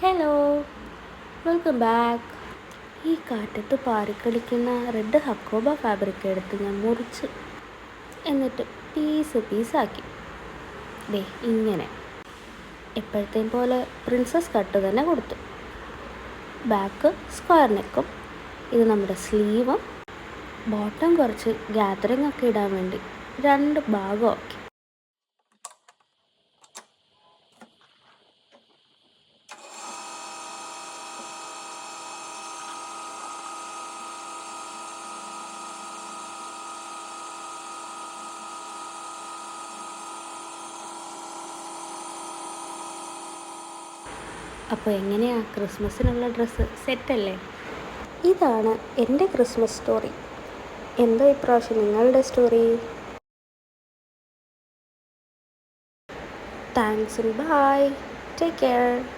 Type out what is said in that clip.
Hello, welcome back. ഈ കാറ്റത്ത് പാറിക്കളിക്കുന്ന red hakoba fabric എടുത്ത് ഞാൻ മുറിച്ച് എന്നിട്ട് പീസാക്കി. ദേ ഇങ്ങനെ എപ്പോഴത്തെയും പോലെ പ്രിൻസസ് കട്ട് തന്നെ കൊടുത്തു. ബാക്ക് സ്ക്വയർ നെക്കും, ഇത് നമ്മുടെ സ്ലീവും, ബോട്ടം കുറച്ച് ഗ്യാതറിംഗ് ഒക്കെ ഇടാൻ വേണ്ടി രണ്ട് ഭാഗമാക്കി. അപ്പോൾ എങ്ങനെയാണ് ക്രിസ്മസിനുള്ള ഡ്രസ്സ് സെറ്റല്ലേ? ഇതാണ് എൻ്റെ ക്രിസ്മസ് സ്റ്റോറി. എന്താ ഇപ്രാവശ്യം നിങ്ങളുടെ story? Thanks and bye. Take care.